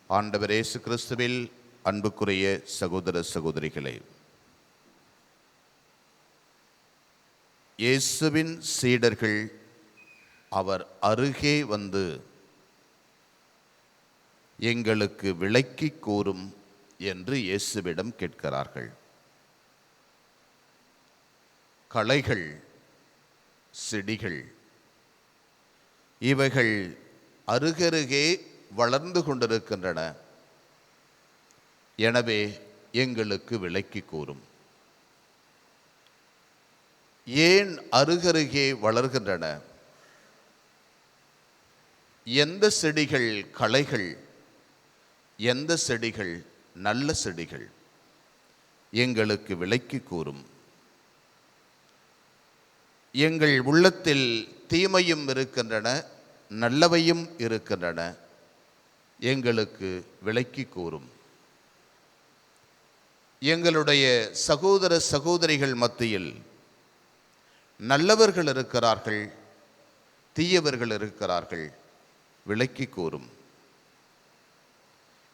ஆண்டவர் இயேசு கிறிஸ்துவில் அன்புக்குரிய சகோதர சகோதரிகளே, இயேசுவின் சீடர்கள் அவர் அருகே வந்து எங்களுக்கு விளக்கி கூறும் என்று இயேசுவிடம் கேட்கிறார்கள். களைகள், செடிகள் இவைகள் அருகருகே வளர்ந்து கொண்டிருக்கின்றன. எனவே எங்களுக்கு விளக்கி கூறும். ஏன் அருகருகே வளர்கின்றன? எந்த செடிகள் களைகள், எந்த செடிகள் நல்ல செடிகள்? எங்களுக்கு விளக்கி கூறும். எங்கள் உள்ளத்தில் தீமையும் இருக்கின்றன, நல்லவையும் இருக்கின்றன. எங்களுக்கு விளக்கி கூறும். எங்களுடைய சகோதர சகோதரிகள் மத்தியில் நல்லவர்கள் இருக்கிறார்கள், தீயவர்கள் இருக்கிறார்கள். விளக்கி கூறும்.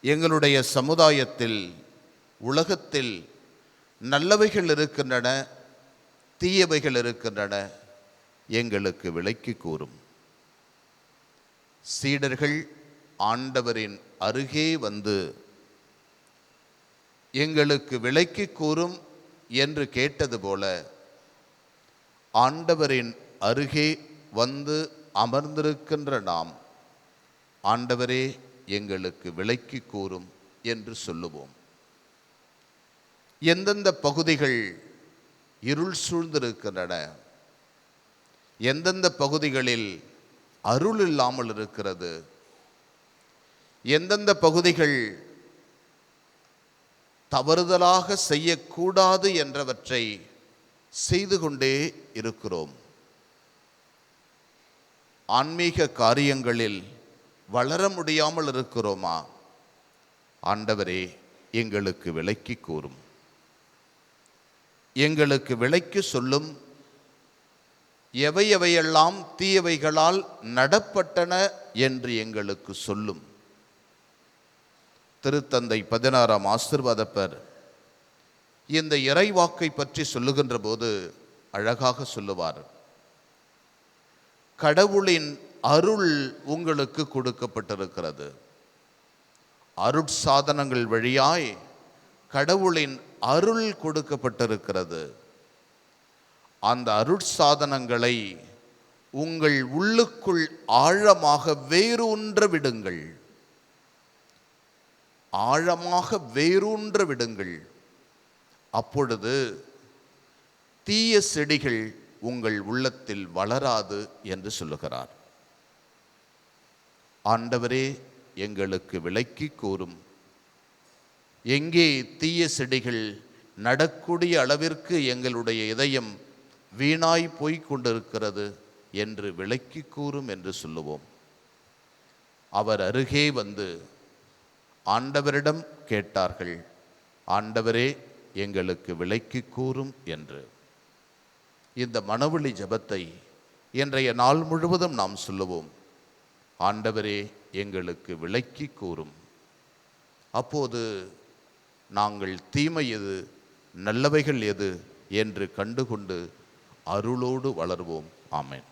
எங்களுடைய சமுதாயத்தில், உலகத்தில் நல்லவைகள் இருக்கின்றன, தீயவைகள் இருக்கின்றன. எங்களுக்கு விளக்கி கூறும். சீடர்கள் ஆண்டவரின் அருகே வந்து எங்களுக்கு விளக்கி கூறும் என்று கேட்டது போல, ஆண்டவரின் அருகே வந்து அமர்ந்திருக்கின்ற நாம், ஆண்டவரே எங்களுக்கு விளக்கி கூறும் என்று சொல்லுவோம். எந்தெந்த பகுதிகள் இருள் சூழ்ந்திருக்கின்றன, எந்தெந்த பகுதிகளில் அருள் இல்லாமல் இருக்கிறது, எந்தெந்த பகுதிகள் தவறுதலாக செய்யக்கூடாது என்றவற்றை செய்து கொண்டே இருக்கிறோம், ஆன்மீக காரியங்களில் வளர முடியாமல் இருக்கிறோமா? ஆண்டவரே எங்களுக்கு விளக்கி கூறும். எங்களுக்கு விளக்கி சொல்லும். எவை எவையெல்லாம் தீயவைகளால் நடப்பட்டன என்று எங்களுக்கு சொல்லும். திருத்தந்தை 16ஆம் ஆசீர்வாதப்பர் இந்த இறைவாக்கை பற்றி சொல்லுகின்ற போது அழகாக சொல்லுவார். கடவுளின் அருள் உங்களுக்கு கொடுக்கப்பட்டிருக்கிறது. அருட்சாதனங்கள் வழியாய் கடவுளின் அருள் கொடுக்கப்பட்டிருக்கிறது. அந்த அருட்சாதனங்களை உங்கள் உள்ளுக்குள் ஆழமாக வேரூன்ற விடுங்கள். ஆழமாக வேரூன்ற விடுங்கள். அப்பொழுது தீய செடிகள் உங்கள் உள்ளத்தில் வளராது என்று சொல்லுகிறார். ஆண்டவரே எங்களுக்கு விளக்கி கூறும். எங்கே தீய செடிகள் நடக்கூடிய அளவிற்கு எங்களுடைய இதயம் வீணாய் போய்க் கொண்டிருக்கிறது என்று விளக்கி கூறும் என்று சொல்லுவோம். அவர் அருகே வந்து ஆண்டவரிடம் கேட்டார்கள், ஆண்டவரே எங்களுக்கு விளக்கி கூறும் என்று. இந்த மனவெளி ஜெபத்தை இன்றைய நாள் முழுவதும் நாம் சொல்லுவோம். ஆண்டவரே எங்களுக்கு விளக்கி கூறும். அப்போது நாங்கள் தீமை எது, நல்லவைகள் எது என்று கண்டுகொண்டு அருளோடு வளர்வோம். ஆமென்.